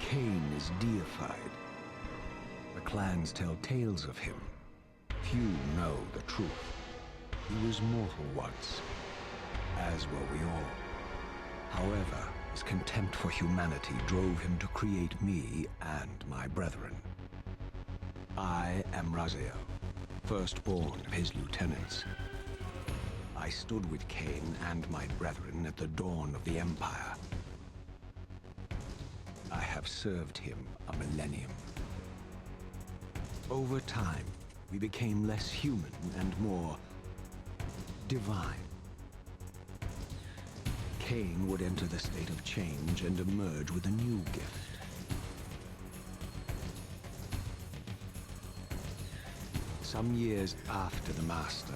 Kain is deified. The clans tell tales of him. Few know the truth. He was mortal once, as were we all. However, his contempt for humanity drove him to create me and my brethren. I am Raziel, firstborn of his lieutenants. I stood with Kain and my brethren at the dawn of the Empire. I have served him a millennium. Over time, we became less human and more divine. Kain would enter the state of change and emerge with a new gift. Some years after the Master,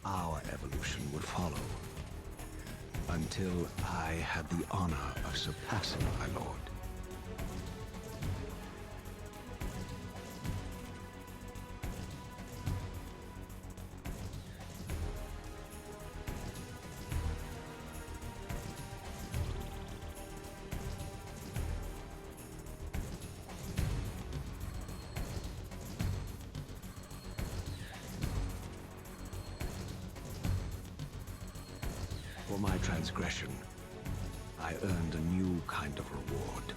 our evolution would follow. Until I had the honor of surpassing my lord. For my transgression, I earned a new kind of reward.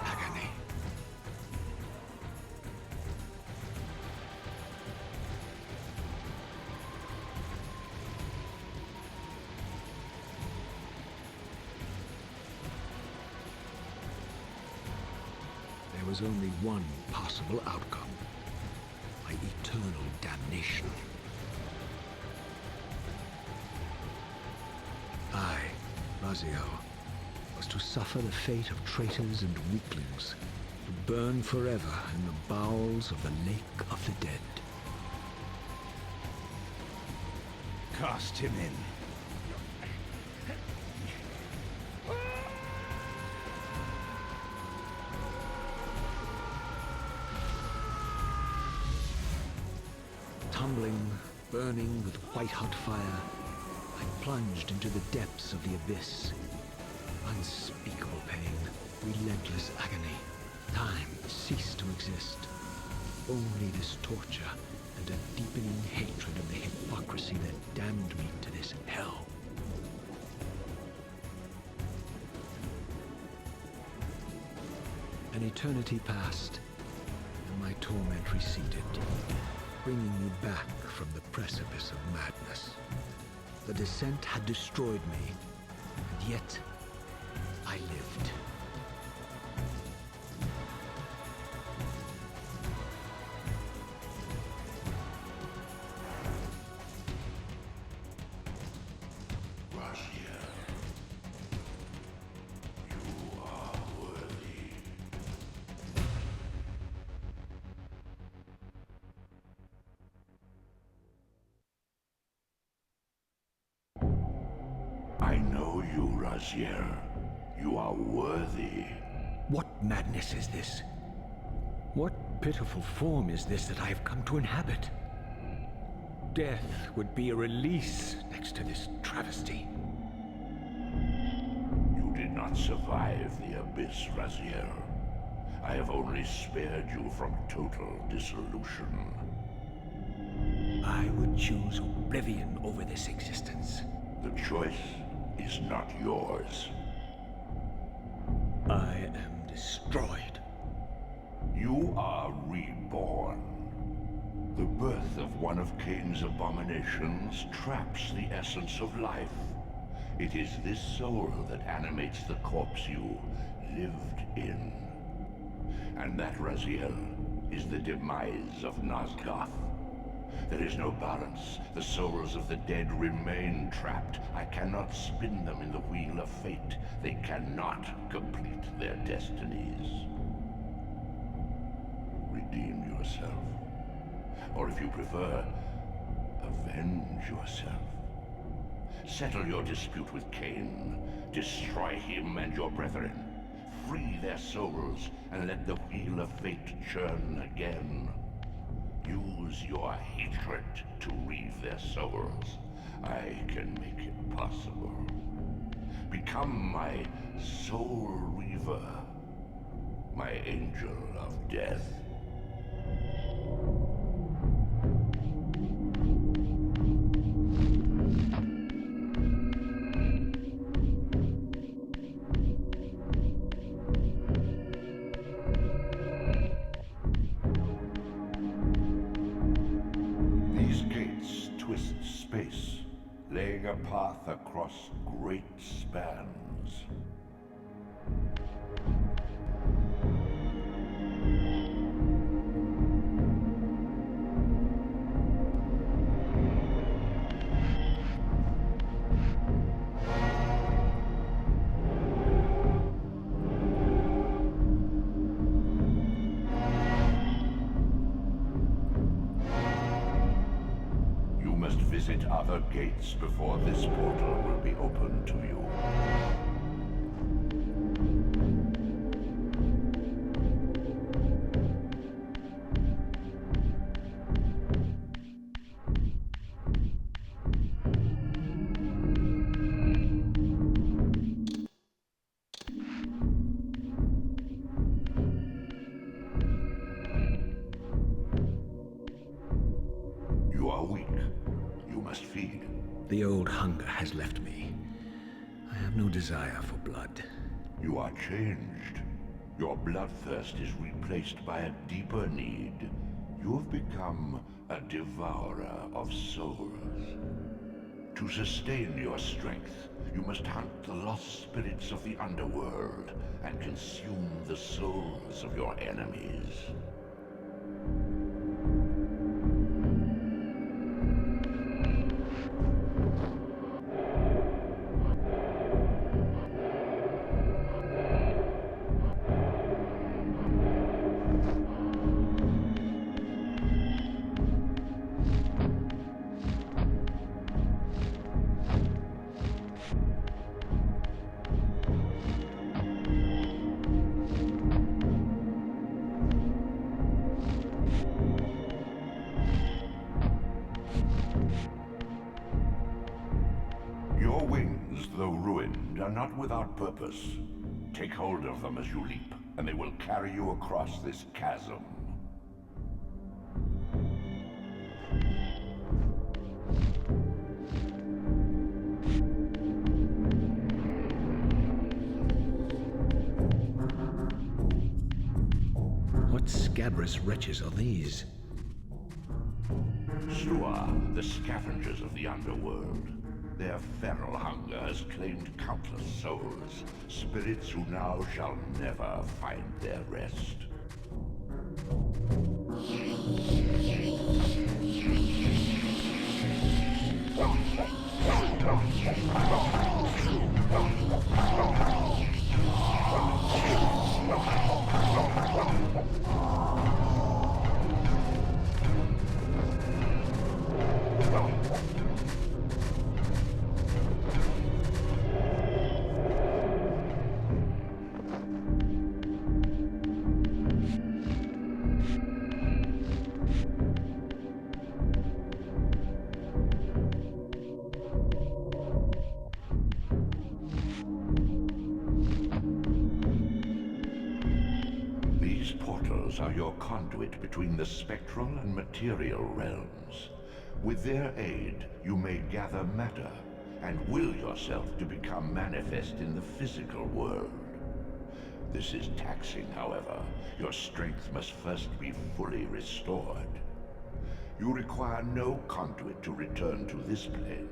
Agony. There was only one possible outcome. My eternal damnation. I, Raziel, was to suffer the fate of traitors and weaklings, to burn forever in the bowels of the Lake of the Dead. Cast him in. Tumbling, burning with white-hot fire, I plunged into the depths of the abyss. Unspeakable pain, relentless agony. Time ceased to exist. Only this torture and a deepening hatred of the hypocrisy that damned me to this hell. An eternity passed, and my torment receded, bringing me back from the precipice of madness. The descent had destroyed me, and yet I lived. I know you, Raziel. You are worthy. What madness is this? What pitiful form is this that I have come to inhabit? Death would be a release next to this travesty. You did not survive the abyss, Raziel. I have only spared you from total dissolution. I would choose oblivion over this existence. The choice is not yours. I am destroyed. You are reborn. The birth of one of Kain's abominations traps the essence of life. It is this soul that animates the corpse you lived in. And that, Raziel, is the demise of Nosgoth. There is no balance. The souls of the dead remain trapped. I cannot spin them in the wheel of fate. They cannot complete their destinies. Redeem yourself. Or if you prefer, avenge yourself. Settle your dispute with Kain. Destroy him and your brethren. Free their souls and let the wheel of fate churn again. Use your hatred to reave their souls. I can make it possible. Become my Soul Reaver, my angel of death. These gates twist space, laying a path across great spans. You must visit other gates before this portal will be open to you. You are weak. You must feed. The old hunger has left me. I have no desire for blood. You are changed. Your bloodthirst is replaced by a deeper need. You have become a devourer of souls. To sustain your strength, you must hunt the lost spirits of the underworld and consume the souls of your enemies. Your wings, though ruined, are not without purpose. Take hold of them as you leap, and they will carry you across this chasm. What scabrous wretches are these? Stua, the scavengers of the underworld. Their feral hunger has claimed countless souls, spirits who now shall never find their rest. These portals are your conduit between the spectral and material realms. With their aid, you may gather matter and will yourself to become manifest in the physical world. This is taxing, however. Your strength must first be fully restored. You require no conduit to return to this plane.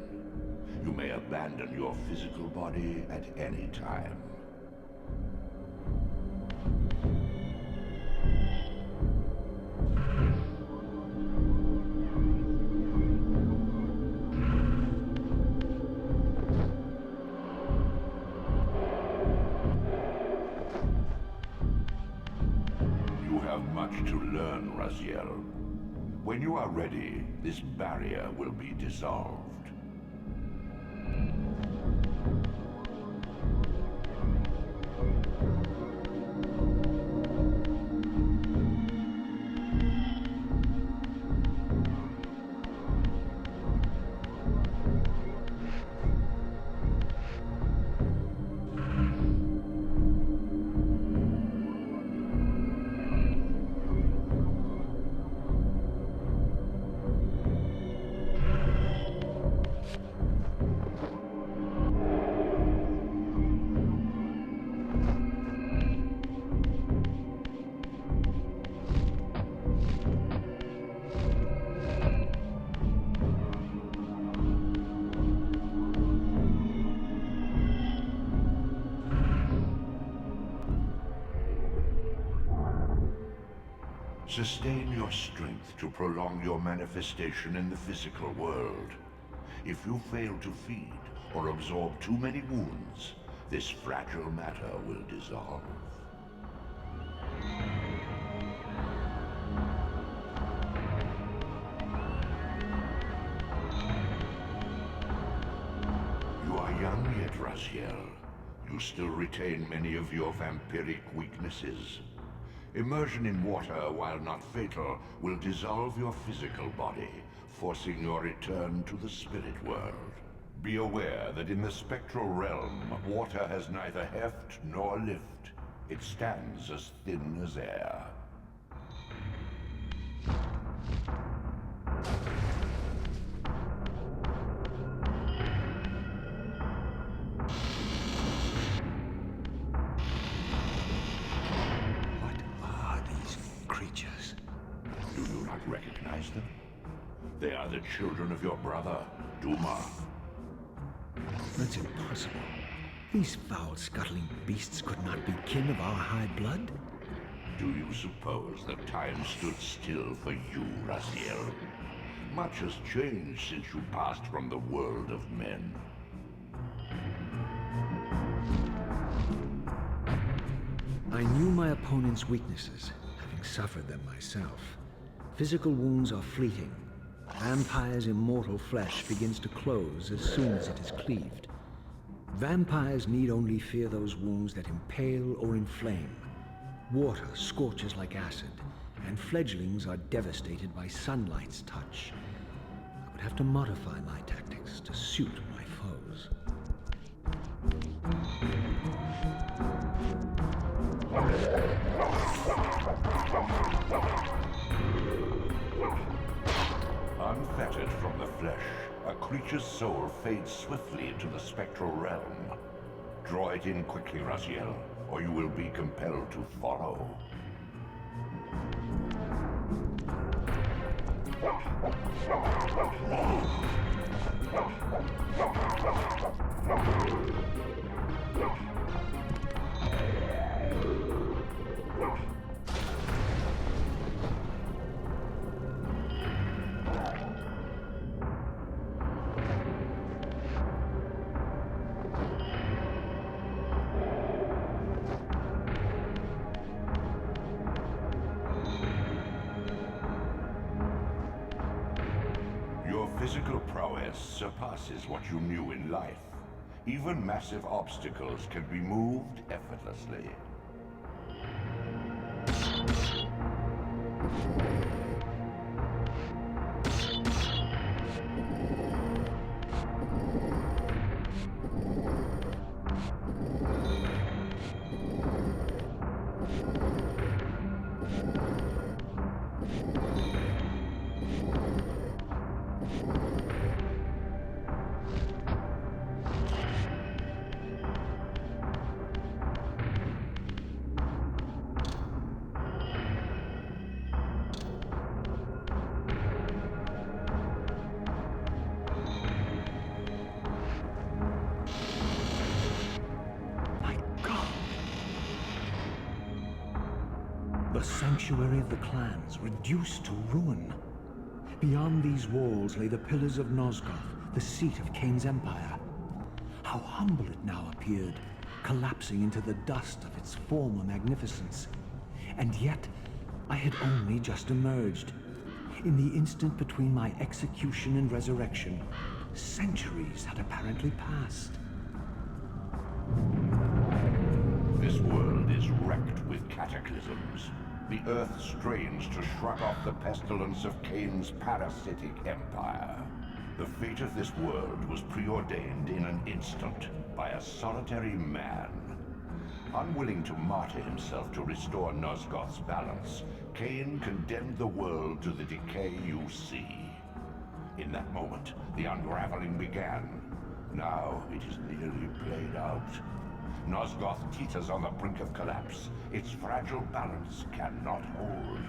You may abandon your physical body at any time. You have much to learn, Raziel. When you are ready, this barrier will be dissolved. Sustain your strength to prolong your manifestation in the physical world. If you fail to feed or absorb too many wounds, this fragile matter will dissolve. You are young yet, Raziel. You still retain many of your vampiric weaknesses. Immersion in water, while not fatal, will dissolve your physical body, forcing your return to the spirit world. Be aware that in the spectral realm, water has neither heft nor lift. It stands as thin as air. Do you not recognize them? They are the children of your brother, Duma. That's impossible. These foul, scuttling beasts could not be kin of our high blood. Do you suppose that time stood still for you, Raziel? Much has changed since you passed from the world of men. I knew my opponent's weaknesses, having suffered them myself. Physical wounds are fleeting. Vampire's immortal flesh begins to close as soon as it is cleaved. Vampires need only fear those wounds that impale or inflame. Water scorches like acid, and fledglings are devastated by sunlight's touch. I would have to modify my tactics to suit my foes. Unfettered from the flesh, a creature's soul fades swiftly into the spectral realm. Draw it in quickly, Raziel, or you will be compelled to follow. Your physical prowess surpasses what you knew in life. Even massive obstacles can be moved effortlessly. The sanctuary of the clans, reduced to ruin. Beyond these walls lay the pillars of Nosgoth, the seat of Kain's empire. How humble it now appeared, collapsing into the dust of its former magnificence. And yet, I had only just emerged. In the instant between my execution and resurrection, centuries had apparently passed. This world is wrecked with cataclysms. The earth strains to shrug off the pestilence of Kain's parasitic empire. The fate of this world was preordained in an instant by a solitary man. Unwilling to martyr himself to restore Nosgoth's balance, Kain condemned the world to the decay you see. In that moment, the unraveling began. Now it is nearly played out. Nosgoth teeters on the brink of collapse. Its fragile balance cannot hold.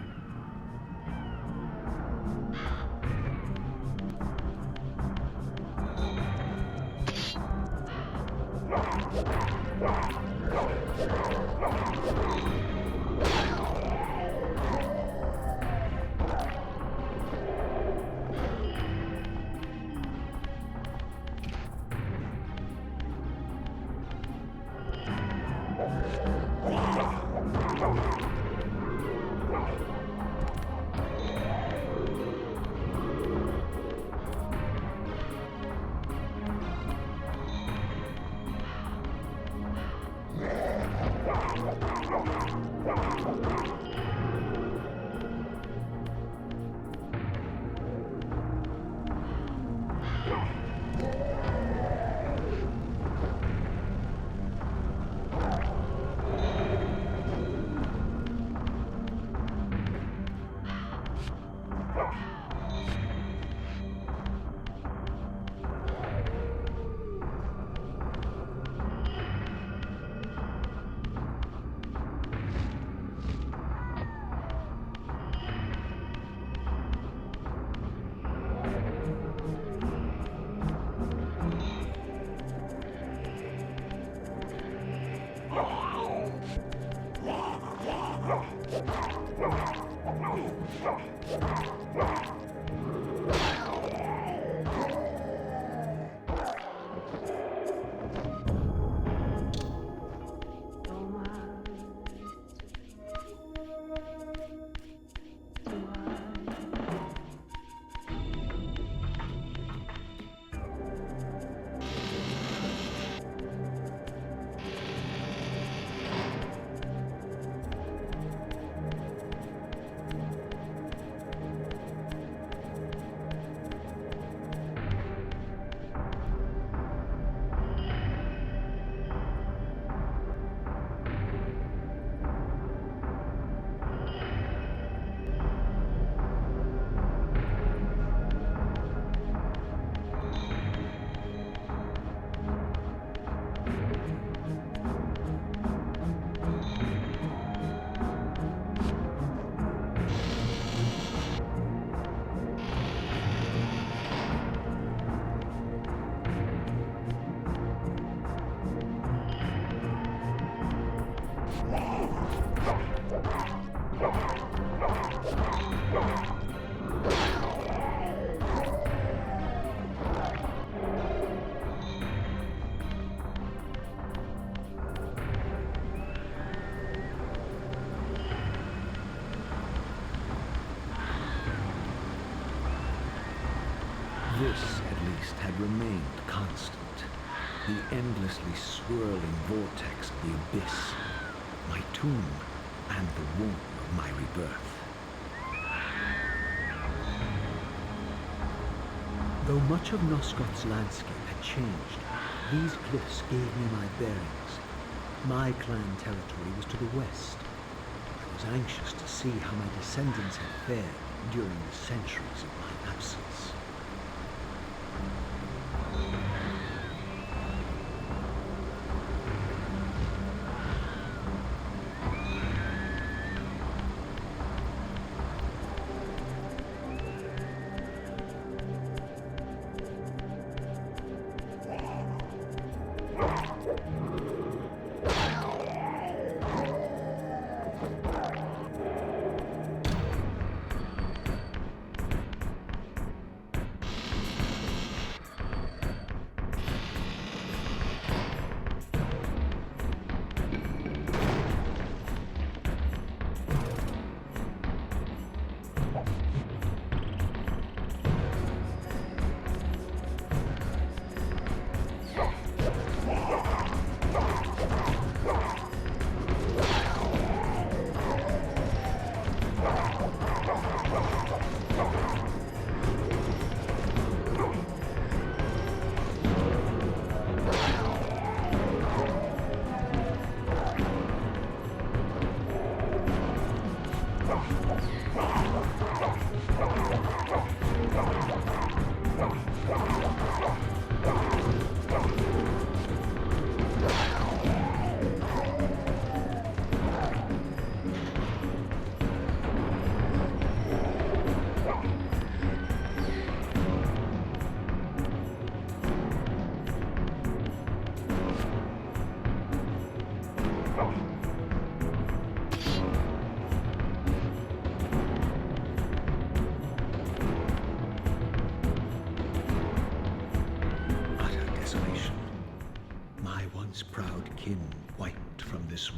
This, at least, had remained constant. The endlessly swirling vortex of the abyss, my tomb, and the womb of my rebirth. Though much of Nosgoth's landscape had changed, these cliffs gave me my bearings. My clan territory was to the west. I was anxious to see how my descendants had fared during the centuries of my absence.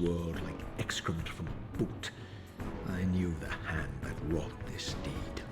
World like excrement from a boot. I knew the hand that wrought this deed.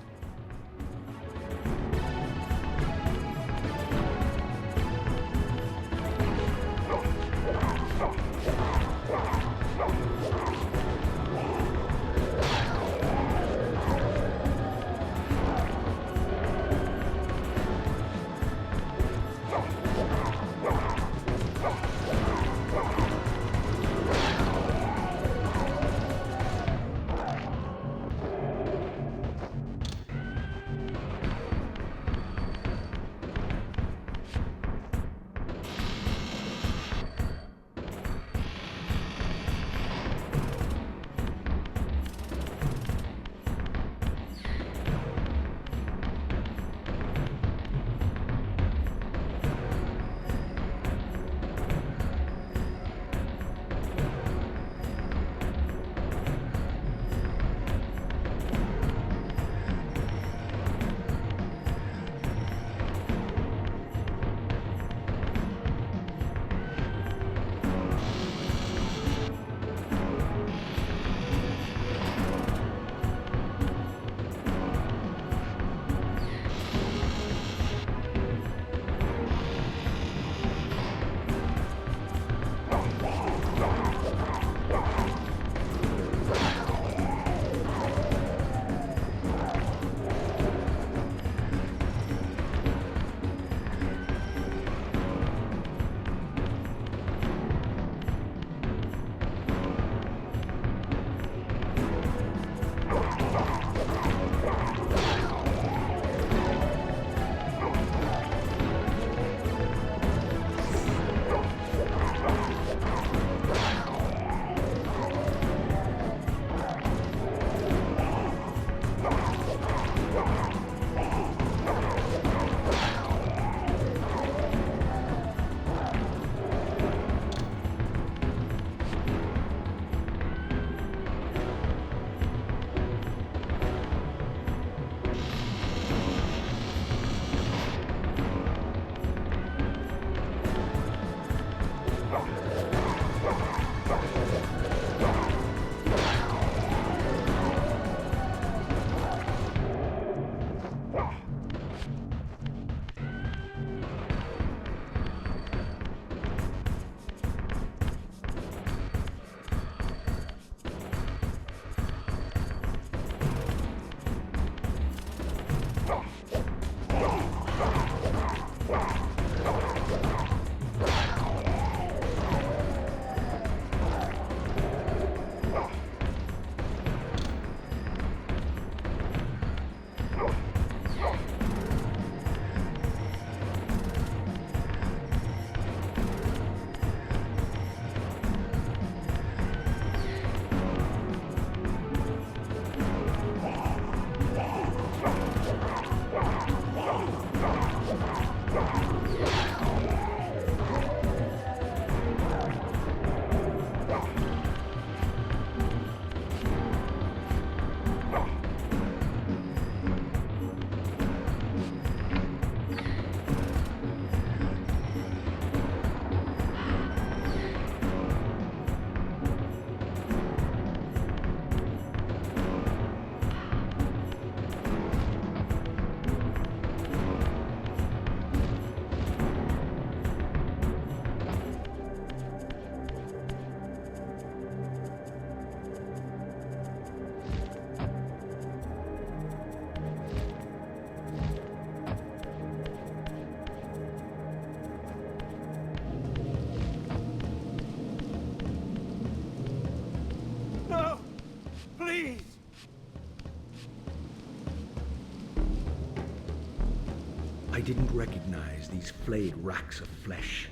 I didn't recognize these flayed racks of flesh.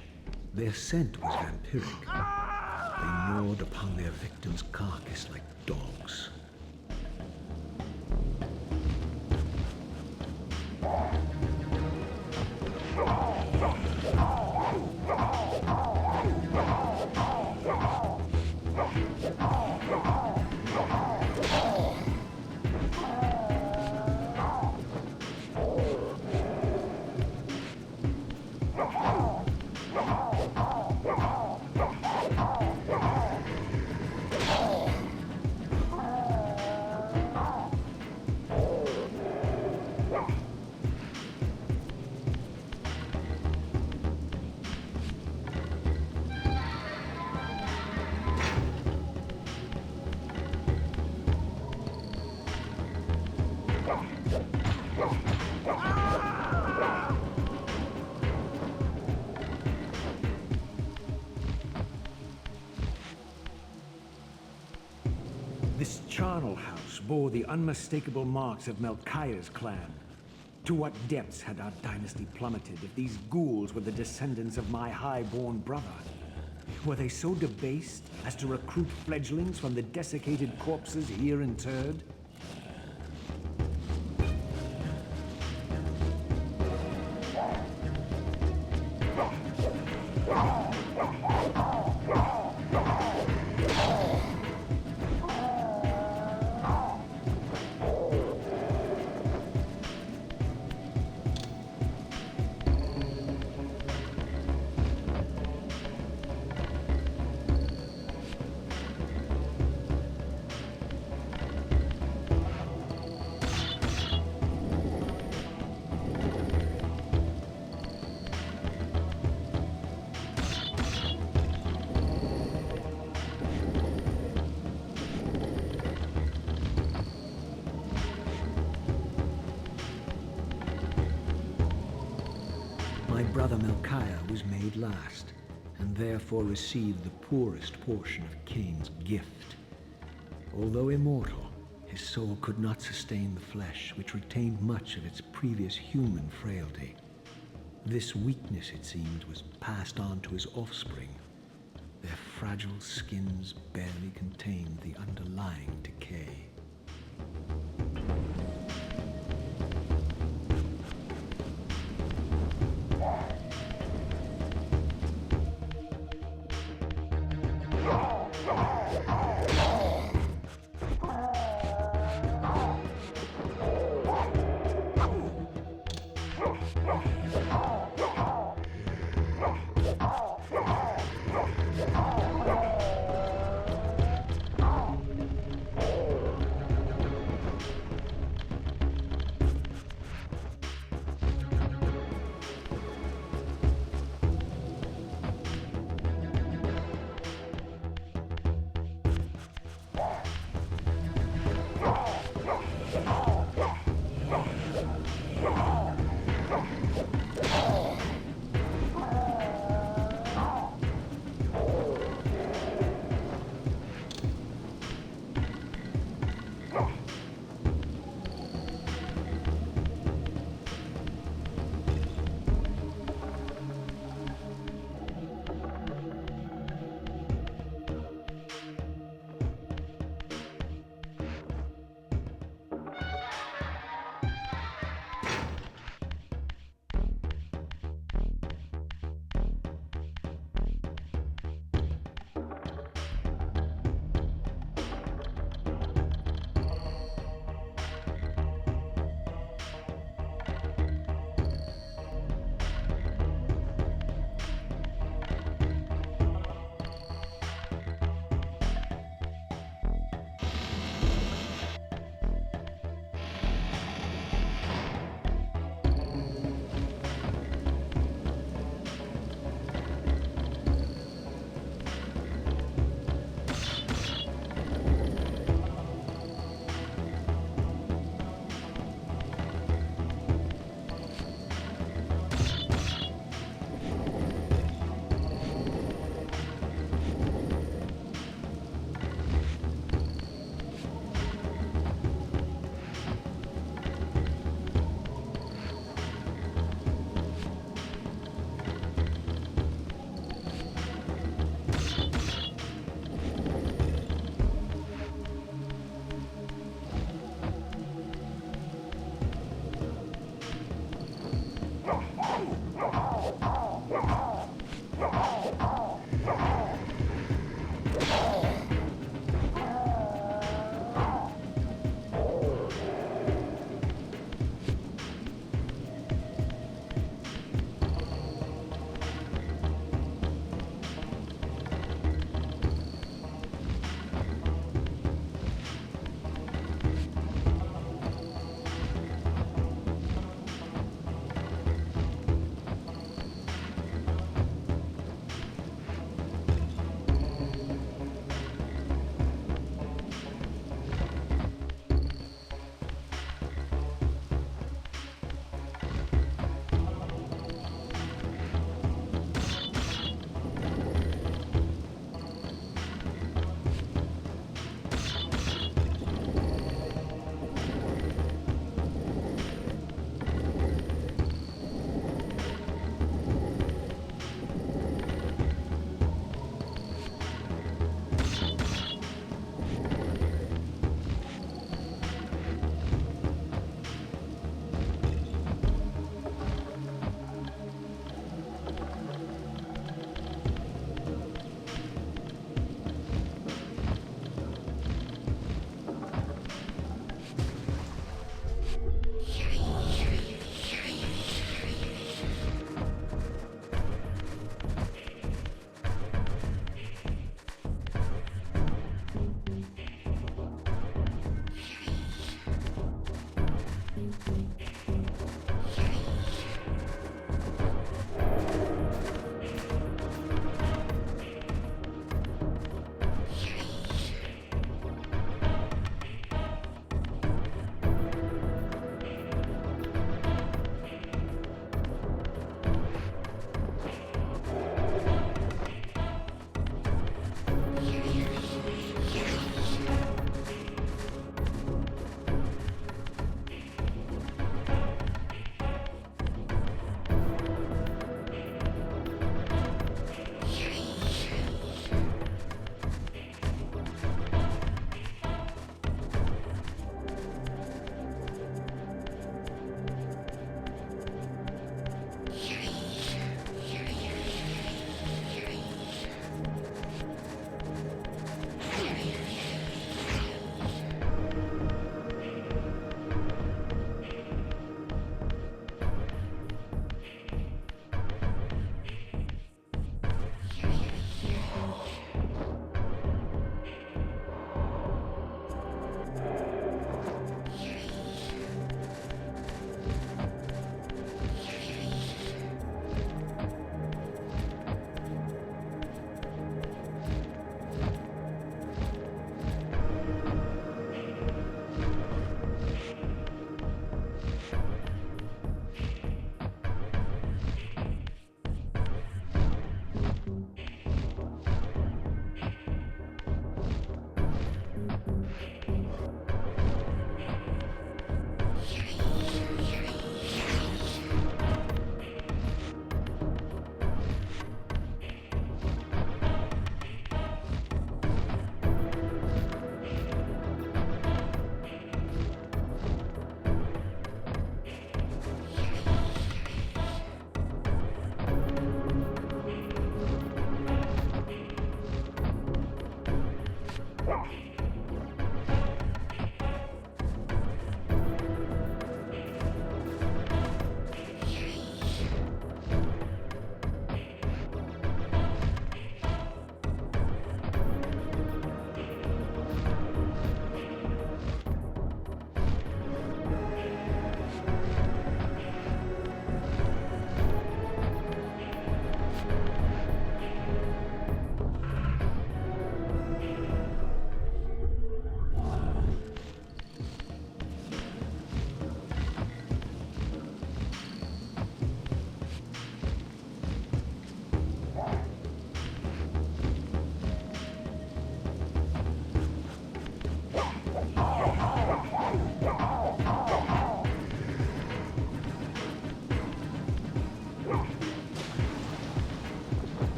Their scent was vampiric. They gnawed upon their victim's carcass like dogs. This charnel house bore the unmistakable marks of Melchiah's clan. To what depths had our dynasty plummeted if these ghouls were the descendants of my high-born brother? Were they so debased as to recruit fledglings from the desiccated corpses here interred? My brother Melchiah was made last, and therefore received the poorest portion of Kain's gift. Although immortal, his soul could not sustain the flesh, which retained much of its previous human frailty. This weakness, it seemed, was passed on to his offspring. Their fragile skins barely contained the underlying decay.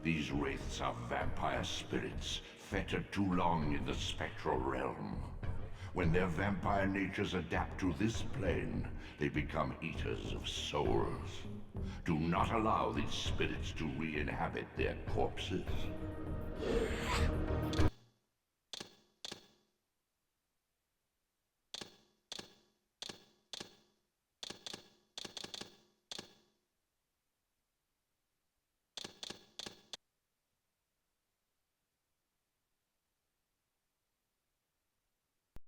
These wraiths are vampire spirits, fettered too long in the spectral realm. When their vampire natures adapt to this plane, they become eaters of souls. Do not allow these spirits to re-inhabit their corpses.